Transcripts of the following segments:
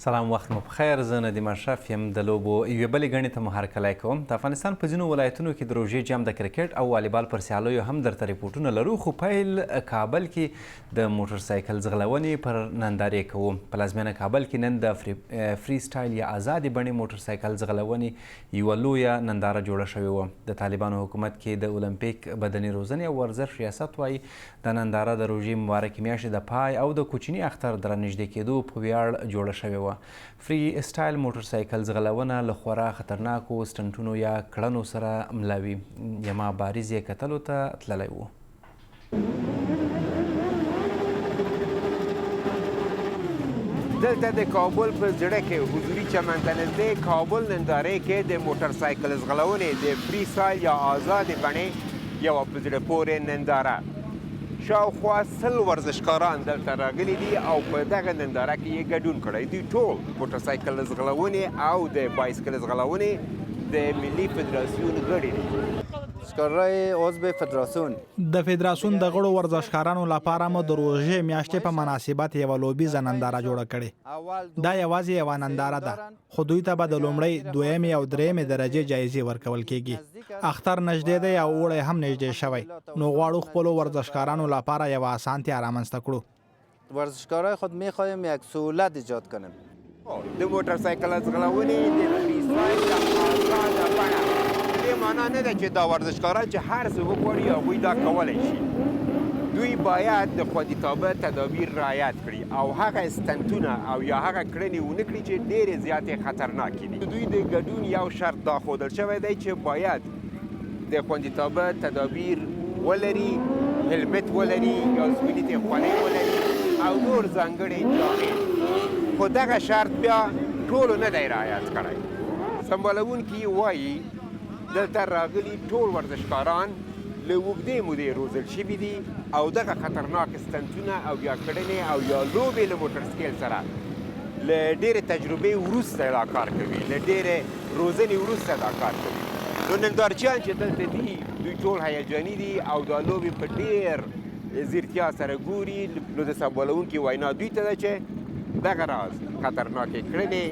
سلام، وخت مو بخیر. زه ندیم اشرف یم. د لوبو یوې بلې ګڼې ته مو هرکلی کوم. د افغانستان په ځینو ولایتونو کې د روژې جام د کرکټ او والیبال پر سیالیو هم درته ریپورټونه لرو، خو پیل کابل کې د موټر سایکل ځغلونې پر نندارې کوو. په پلازمینه کابل کې نن د فری سټایل یا آزادې بڼې موټر سایکل ځغلونې یوه لویه ننداره جوړه شوې وه. د طالبانو حکومت کې د اولمپیک بدني روزنې او ورزش ریاست وایي د ننداره د روژې مبارکې میاشتې د پای او د کوچني اختر د رانږدې کېدو په ویاړ جوړه شوې وه. فری سټایل موټر سایکل ځغلونه له خورا خطرناکو سټنټونو یا کړنو سره مله وي. یما باریز یې کتلو ته تللی و. دلته د کابل په زړه کې حضوري چمن ته نږدې کابل نندارې کې د موټر سایکل ځغلونې د فری سټایل یا آزادې بڼې یوه په زړه پورې ننداره. شاوخوا 100 ورزشکاران دلته راغلي دي او په دغه ننداره کې یې ګډون کړی. دوی ټول موټر سایکل ځغلونې او د بایسکل ځغلونې د ملي فدراسیون غړي دي. ورزشکارای عضو فدراسیون د فدراسیون د غړو ورزشکارانو لپاره مو د روژې میاشتې په مناسبت یوه لوبیزه ننداره جوړه کړې. دا یوازې یوه ننداره ده، خو دوی ته به د لومړۍ، دویمې او درېیمې درجې جایزې ورکول کیږي. اختر نږدې دی او اوړی هم نږدې شوی، نو غواړو خپلو ورزشکارانو لپاره یوه اسانتیا رامنځته کړو. ورزشکارای خود میخواهیم یک سهولت ایجاد کنیم. د موټر سایکل ځغلونې د فری سټایل یا آزاده بڼه دې معنا نه ده چې دا ورزشکاران چې هر څه وغواړي هغوی دا کولی شي. دوی باید د خوندیتابه تدابیر رعایت کړي او هغه استنټونه او یا هغه کړنې ونه کړي چې ډېرې زیاتې خطرناکې دي. دوی د ګډون یو شرط دا ښودل شوی دی چې باید د خوندیتابه تدابیر ولري، هلمت ولري یا سپینې خولۍ ولري او نور ځانګړې جامې. خو دغه شرط بیا ټولو نه دی رعایت کړی. سمبالونکي وایي دلته راغلي ټول ورزشکاران له اوږدې مودې روزل شوي دي او دغه خطرناک استنټونه او یا کړنې او یا لوبې له موټر سکیل سره له ډېرې تجربې وروسته دا کار کوي، له ډېرې روزنې وروسته دا کار کوي. نو نندارچیان چې دلته دي دوی ټول هیجاني دي او دا لوبې په ډېر ځیرتیا سره ګوري. نو د سمبالونکي وینا دوی ته ده چې دغه راز خطرناکې کړنې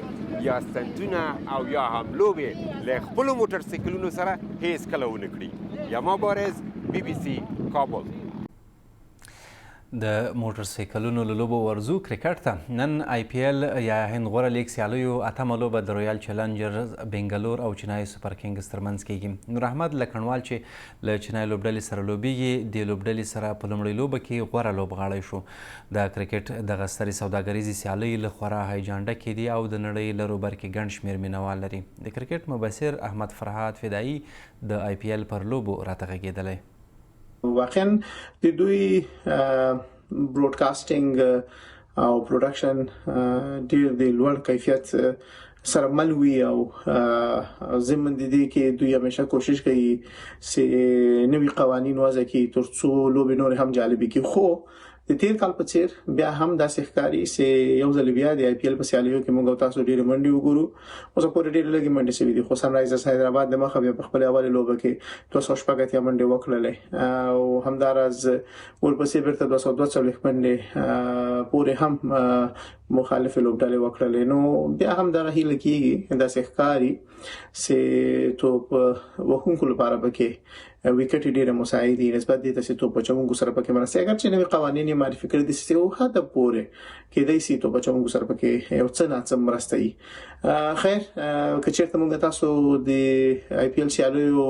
یا استنټونه او یا هم لوبې له خپلو موټر سایکلونو سره هیڅ کله ونه کړي. یما بارز، بی بی سی، کابل. د موټر سایکلونو له لوبو ورزو کرکټ ته. نن آی پی ایل یا هند غوره لیګ سیالیو اتمه لوبه د رویال چیلنجرز بنګلور او چنای سوپر کینګز ترمنځ کیږي. نور احمد لکڼوال چې له چنای لوبډلې سره لوبیږي، د لوبډلې سره په لومړۍ لوبه کې غوره لوبغاړی شو. د کرکټ دغه سترې سوداګریزې سیالۍ له خورا هیجان ډکې دي او د نړۍ له روبر کې ګڼ شمېر مینوال لري. د کرکټ مبصر احمد فرهاد فدایي د آی پی ایل پر لوبو راته غږېدلی. واقعا د دوی براډکاسټینګ او پروډکشن ډیر د لوړ کیفیت سره مل وي او زموږ د دې کې دوی همیشه کوشش کوي چې نوي قوانين وضع کړي ترڅو لوبې نور هم جالب کړي. خو د تیر کال په څیر بیا هم داسې ښکاري چې یو ځل بیا د آی پی ایل په سیالیو کې موږ تاسو ډېر منډي وګورو. اوس پورې ډېر لږ منډي شوي دي، خو سن رایزرز حیدرآباد د مخه بیا په خپل اول لوبه کې 280 منډي وکړلې او همدارز ورپسې بیرته 242 منډي پورې هم مخالف لوبډلې وکړلې. نو بیا هم دغه هیله کېږي داسې ښکاري چې توپ وهونکو لپاره پکې وکټ ډیره مساعد دي نسبت دي چې توپ چمونګو سره پکې مرسته. اگر چې نوې قوانين یې معرفي کړی دي چې او هدا پورې کې دای سي توپ چمونګو سره پکې یو څه نه څه مرسته وي. خیر کچېرته موږ تاسو د آی پی ایل سیالیو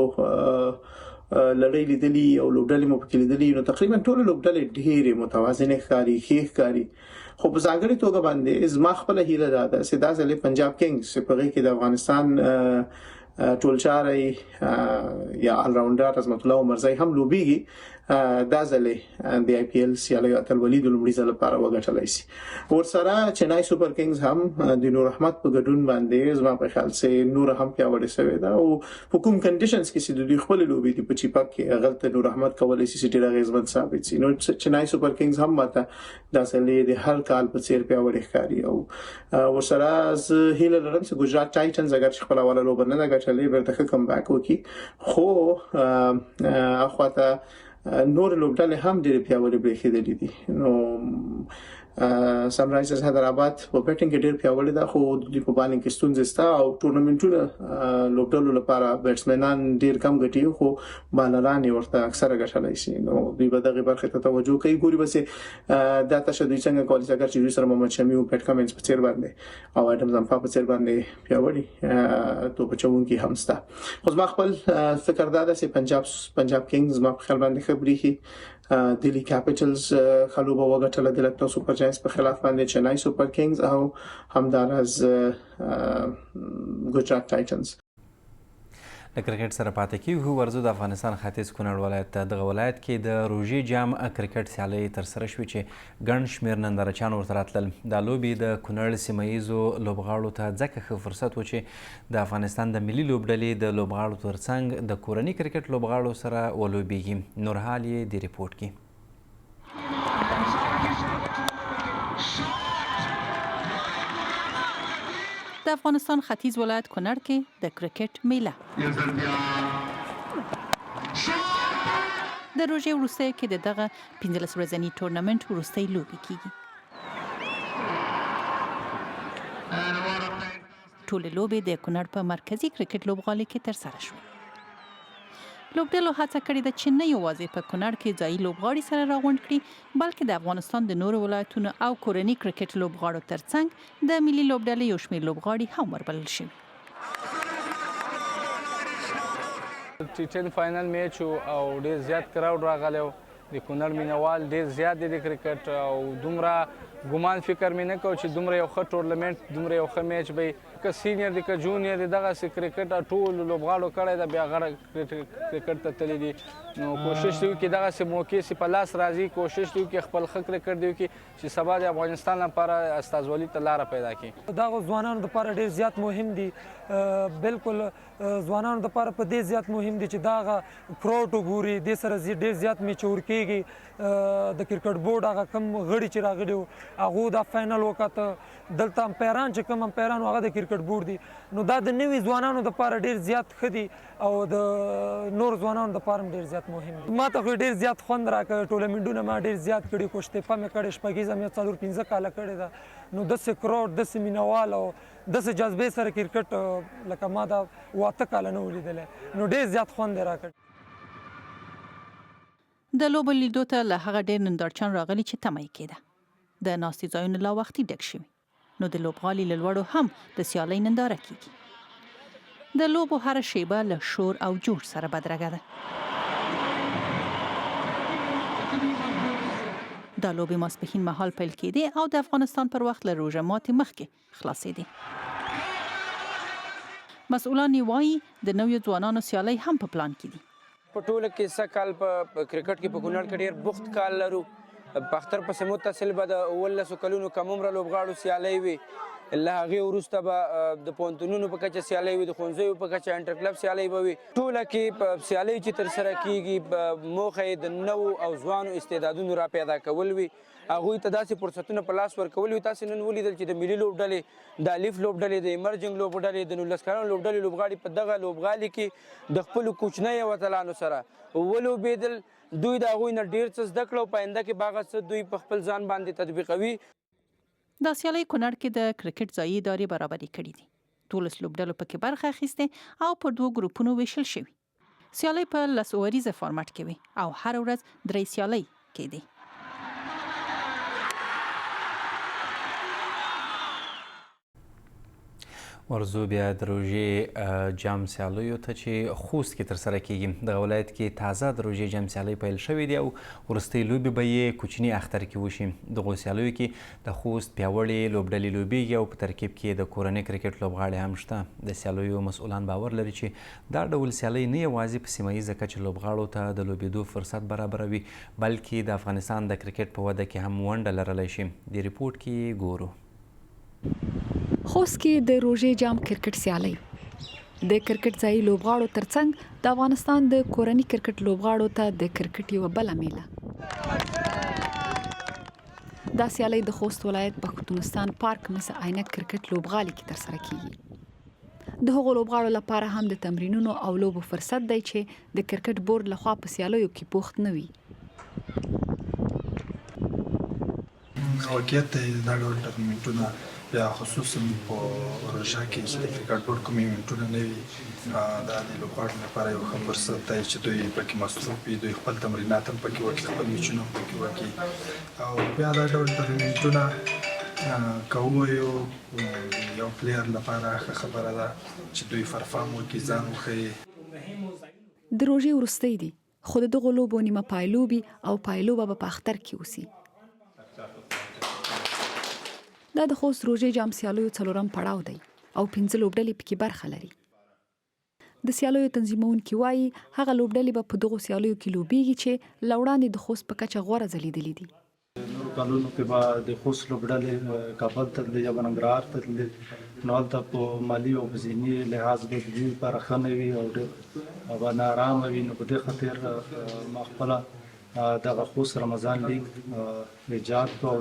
لړۍ لیدلې او لوبډلې مو پکې لیدلې، نو تقریبا ټول لوبډلې ډېرې متوازنه ښکاري، ښه ښکاري. خو په ځانګړي توګه باندې زما خپل هیله ده چې دا ځلې پنجاب کینګز په کې د افغانستان ټولچاري یا آل راونډر عظمت الله عمرزی هم لوبيږي. دا ځلې د آی پی ایل سیالیو اتلولي د لومړي ځل لپاره وګټلای شي. ورسره چنای سوپر کینګز هم د نور احمد په ګډون باندې زما په خیال چې نور هم پیاوړی شوی دا او په کوم کنډیشنز کې چې د دوی خپل لوبي دي په چیپاک کې غلطه نور احمد کولای شي چې ډیر غیزمن ثابت شي. نو چنای سوپر کینګز هم ماته دا ځلې د هر کال په څیر پیاوړی ښکاري او ورسره ز هیله لرم چې ګجرات ټایټنز اگر خپل اوله لوبه نه ګټلې ورته کم بیک وکي. خو اخواته نور لوبډلې هم ډېر پیاوړي برېښېدلې دي. نو سنرایزرز حیدرآباد په بیټینګ کې ډیر پیاوړی ده خو د په بالینګ کې ستونزې شته او ټورنمنټونه لوبډلو لپاره بیټسمنان ډیر کم ګټي خو بالران ورته اکثره ګټلای شي نو دوی به دغه برخه ته توجه کوي ګوري بس دا تاسو دوی څنګه کولای شي چې دوی سره محمد شمی او پټ کمنټس په چیر باندې او اډم زمپا په چیر باندې پیاوړی تو بچون کې همستا خو ما خپل فکر دا ده چې پنجاب کینګز ما په خیال باندې خبري دلی کیپټلز خلوبه وګټله د لکټو سپر جاینټس په خلاف باندې چنای سپر کینګز او همدارز ګجرات ټایټنز د کرکټ سره پاتې کیږو ورزو د افغانستان ختیځ کونړ ولایت دغه ولایت کې د روژې جام کرکټ سیالۍ ترسره شوې چې ګڼ شمېر نندارچیان ورته راتلل دا لوبې د کونړ سیمه ییزو لوبغاړو ته ځکه ښه فرصت و چې د افغانستان د ملي لوبډلې د لوبغاړو ترڅنګ د کورني کرکټ لوبغاړو سره ولوبېږي نور حال یې د ریپورټ کې د افغانستان ختیځ ولایت کونړ کې د کرکټ میله د روژې وروستی کې دغه 15 ورځني ټورنمنټ وروستۍ لوبې کیږي ټولې لوبې د کونړ په مرکزي کرکټ لوبغالي کې ترسره شوې لوبډلو هڅه کړې ده چې نه یوازې په کونړ کې ځایي لوبغاړي سره راغونډ کړي بلکې د افغانستان د نورو ولایتونو او کورني کرکټ لوبغاړو ترڅنګ د ملي لوبډلې یو شمېر لوبغاړي هم وربلل شوي ټي10 فاینل میچ او ډېر زیات کراوډ راغلی و د کونړ مینوال ډېر زیات دی د کرکټ او دومره ګمان فکر مې نه کو چې دومره یو ښه ټورنمنټ دومره یو ښه میچ به که سینیر دی که جونیر دی دغسې کرکټ ټول لوبغاړو کړی ده بیا غړه کرکټ ته تللی دي نو کوشش دی وکړي دغسې موقع چې په لاس راځي کوشش دی وکړي خپل ښه کرکټ دی وکړي چې سبا د افغانستان لپاره استازولي ته لاره پیدا کړي دغه ځوانانو لپاره ډېر زیات مهم دي بالکل ځوانانو لپاره په دې زیات مهم دي چې دغه کراوډ وګوري دې سره ډېر زیات میچور کېږي د کرکټ بورډ هغه کم غړي چې راغلي وو هغو دا فاینل وکاته دلته امپیران چې کوم امپیران هغه د کرکټ بورډ دي نو دا د نوي ځوانانو لپاره ډېر زیات ښه دي او د نور ځوانانو لپاره هم ډېر زیات مهم دي ما ته خو ډېر زیات خوند راکړ ټورنمنټونه ما ډېر زیات کړي کوشتېپه مې کړې شپږیزه مې 4-5 کاله کړې ده نو داسې کراوډ داسې مینوال او داسې جذبې سره کرکټ لکه ما دا 8 کاله نه و لیدلی نو ډېر زیات خوند یې راکړ د لوبو لیدو ته له هغه ډېر نندارچیان راغلي چې تمه یې کېده د ناستې ځایونه لا وختي ډک شوي نو د لوبغالي له لوړو هم د سیالۍ ننداره کیږي د لوبو هره شیبه له شور او جوش سره بدرګه ده دا لوبې ماسپښین مهال پیل کېدې او د افغانستان پر وخت له روژه ماتې مخکې خلاصېدې مسؤلان یې وایي د نویو ځوانانو سیالۍ هم په پلان کې دي په ټوله کې سږ کال په کرکټ کې په کونړ کې ډېر بوخت کال لرو په اختر پسې متصل به د 19 کلونو کم عمره لوبغاړو سیالۍ وي له هغې وروسته به د پوهنتونونو په کچه سیالۍ وي د ښوونځیو په کچه انټر کلب سیالۍ به وي ټوله کې په سیالۍ چې ترسره کیږي موخه یې د نوو او ځوانو استعدادونو را پیدا کول وي هغوی ته داسې فرصتونه په لاس ورکول وي تاسې نن ولیدل چې د ملي لوبډلې د الف لوبډلې د ایمرجنګ لوبډلې د 19 کلنو لوبډلې لوبغاړي په دغه لوبغالي کې د خپلو کوچنیو وطنانو سره ولوبېدل دوی د هغوی نه ډېر څه زده کړه او په آینده کې به هغه څه دوی په خپل ځان باندې تطبیقوي دا سیالۍ کونړ کې د کرکټ ځایي ادارې برابرې کړي دي 12 لوبډلو پکې برخه اخیستې او په 2 ګروپونو ویشل شوي سیالۍ په 10 اوریزه فارمټ کې وي او هر ورځ 3 سیالۍ کېدې ورزو بیا د روژې جام سیالیو ته چې خوست کې ترسره کیږي دغه ولایت کې تازه د روژې جام سیالۍ پیل شوې دي او وروستۍ لوبې به یې کوچني اختر کې وشي دغو سیالیو کې د خوست پیاوړې لوبډلې لوبیږي او په ترکیب کې د کورنۍ کرکټ لوبغاړي هم شته د سیالیو مسؤلان باور لري چې دا ډول سیالۍ نه یوازې په سیمه ییزه کچه لوبغاړو ته د لوبېدو فرصت برابروي بلکې د افغانستان د کرکټ په وده کې هم ونډه لرلی شي د ریپورټ کې ګورو خوست کې د روژې جام کرکټ سیالۍ د کرکټ ځایي لوبغاړو ترڅنګ د افغانستان د کورني کرکټ لوبغاړو ته د کرکټ یوه بله میله دا سیالۍ د خوست ولایت پښتونستان پارک مس عینک کرکټ لوبغالي کې ترسره کیږي د هغو لوبغاړو لپاره هم د تمرینونو او لوبو فرصت دی چې د کرکټ بورډ لخوا په سیالیو کې پوښت نه وي واقعیت دی دا ډول ټورنمنټونه بیا خصوصا په روژه کې چې د کرکټ بورډ کوم ایونټونه نه وي دا د لوبغاړو لپاره یو ښه فرصت دی چې دوی پکې مصروف وي، دوی خپل تمرینات هم پکې وکړي، خپل میچونه هم پکې وکړي او بیا دا ډول ټورنمنټونه که ووایو یو پلیر لپاره ښه خبره ده چې دوی پرفارم وکړي، ځان وښیي. د روژې وروستی دی خو د دغو لوبو نیمه پایلوبي او پایلوبه به په اختر کې اوسي. دا د خوست روژې جام سیالیو 4م پړاو دی او 15 لوبډلې پکې برخه لري. د سیالیو تنظیمونکي وایي هغه لوبډلې به په دغو سیالیو کې لوبېږي چې له وړاندې د خوست په کچه غوره ځلیدلې دي. نورو کلونو کې به د خوست لوبډلې کابل ته تللې یا به ننګرهار ته تللې، نو هلته په مالي او په ذهني لحاظ به د دوی لپاره ښه نه وي او به ناارامه وي. نو په دې خاطر ما خپله دغه خوست رمضان لیګ ایجاد کړ.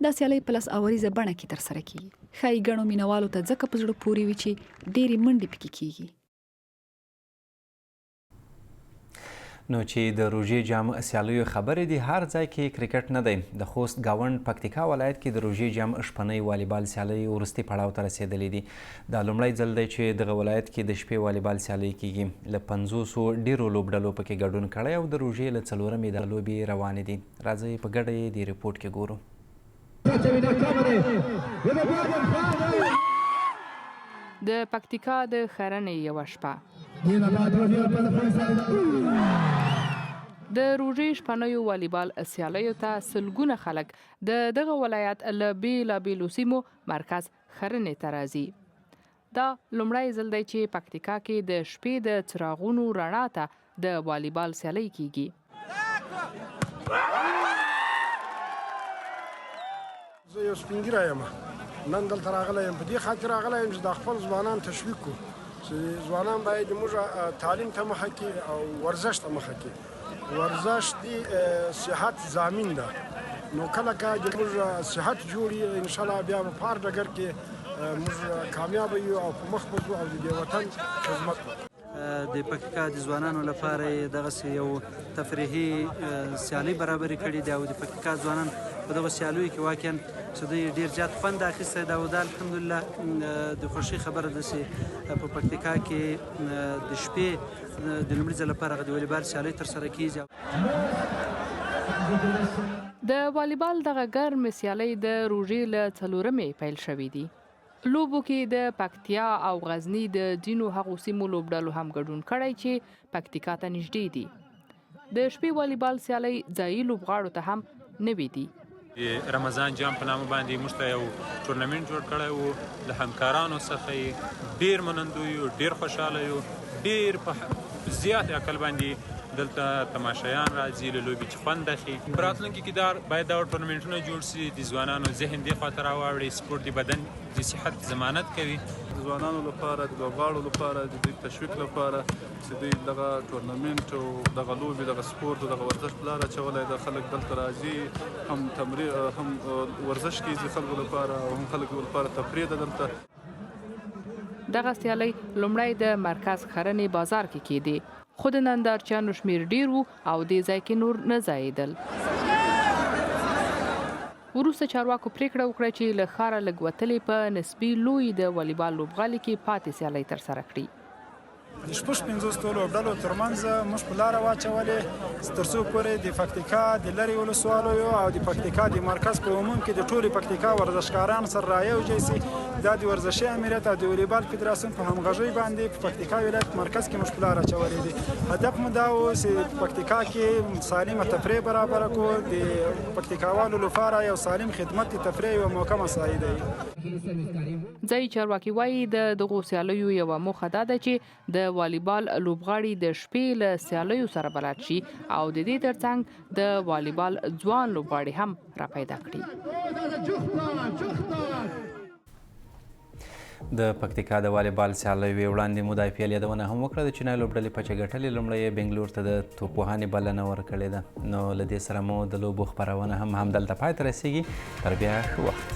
دا سیالۍ په لس اوریزه بڼه کې ترسره کیږي. ښایي ګڼو مینوالو ته ځکه په زړه پورې وي چې ډېرې منډې پکې کیږي. نو چې د روژې جام سیالیو خبرې دي، هر ځای کې کرکټ نه دی. د خوست ګاونډ پکتیکا ولایت کې د روژې جام شپنۍ والیبال سیالۍ وروستي پړاو ته رسېدلې دي. دا لومړی ځل دی چې دغه ولایت کې د شپې والیبال سیالۍ کیږي. له 500 ډېرو لوبډلو پکې ګډون کړی او د روژې له 4مې دا لوبې روانې دي. راځئ په ګډه یې دې ریپورټ کې ګورو. د پکتیکا د خرنې یوه شپه د روژې شپنیو والیبال سیالیو ته سلګونه خلک د دغه ولایت له بیلابیلو سیمو مرکز خرنې ته راځي. دا لومړی ځل دی چې پکتیکا کې د شپې د څراغونو رڼا ته د والیبال سیالۍ کیږي. زه یو سپین ږیری یم، نن دلته راغلی یم په دې خاطر راغلی یم چې د خپل ځوانان تشویق کړو چې ځوانان باید موږ تعلیم ته مخه کړي او ورزش ته مخه کړي. ورزش د صحت ضامن ده، نو کله که موږ صحت جوړي انشاءالله بیا په هر ډګر کې موږ کامیاب یو او په مخ به ځو او د دې وطن خدمت وکړو. د پکتیکا د ځوانانو لپاره دغسې یو تفریحي سیالۍ برابرې کړي دي او د پکتیکا ځوانان په دغه سیالیو کې واقعا چې دوی ډېر زیات خوند اخیستی دی او دا الحمدلله د خوښۍ خبره ده چې په پکتیکا کې د شپې د لومړي ځل لپاره د والیبال سیالۍ ترسره کیږي. د والیبال دغه ګرمې سیالۍ د روژې له 4مې پیل شوې دي. لوبو کې د پکتیا او غزني د ځینو هغو سیمو لوبډلو هم ګډون کړی چې پکتیکا ته نږدې دي. د شپې والیبال سیالۍ ځایي لوبغاړو ته هم نوې دي. رمضان جام په نامه باندې موږ ته یو ټورنمنټ جوړ کړی و، له همکارانو څخه یې ډېر منندوی یو، ډېر خوشحاله یو، ډېر په زیات عقل باندې دلته تماشایان راځي له لوبې چې خوند اخلي. په راتلونکي کې باید دا ټورنمنټونه جوړ شي، د ځوانانو ذهن دې خواته راواوړي. سپورټ د بدن د صحت ضمانت کوي. د ځوانانو لپاره، د لوبغاړو لپاره، د دوی تشویق لپاره چې دوی دغه ټورنمنټ او دغه لوبې، دغه سپورټ او دغه ورزش په لاره اچولی ده. خلک دلته راځي، هم تمرین، هم ورزش کیږي خلکو لپاره او هم خلکو لپاره تفریح ده دلته. دغه سیالۍ لومړی د مرکز خرنې بازار کې کېدې، خو د نندارچیانو شمیر ډیر وو او دې ځای کې نور نه ځایېدل. وروسته چارواکو پریکړه وکړه چې له ښاره لږ وتلې په نسبي لوی د والیبال لوبغالي کې پاتې سیالۍ ترسره کړي. د شپږ 50 لوبډلو ترمنځ موږ په لاره واچولې تر څو پورې د پکتیکا د لرې ولسوالیو او د پکتیکا د مرکز په عموم کې د ټولې پکتیکا ورزشکاران سره رایوځي سي. دا د ورزشي امریت او د والیبال فدراسیون په همغږۍ باندې په پکتیکا ولایت مرکز کې موږ په لاره اچولې دي. هدف مو دا و چې پکتیکا کې سالمه تفریح برابر کړو، د پکتیکاوالو لپاره یو سالم خدمت تفریح او موقع مساعد دی. ځای چارواکي وایي د دغو سیالیو یوه موخه دا ده چې د والیبال لوبغاړي د شپې له سیالیو سره بلد شي او د دې ترڅنګ د والیبال ځوان لوبغاړي هم را پیدا کړي. د پکتیکا د والیبال سیالیو وړاندې مو دا پیل یادونه هم وکړه د چینای لوبډلې پچه ګټلې. لومړی یې بنګلور ته د توپوهانې بلنه ورکړې ده. نو له دې سره مو د لوبو خپرونه هم همدلته پای ته رسیږي. تر بیا ښه وخت.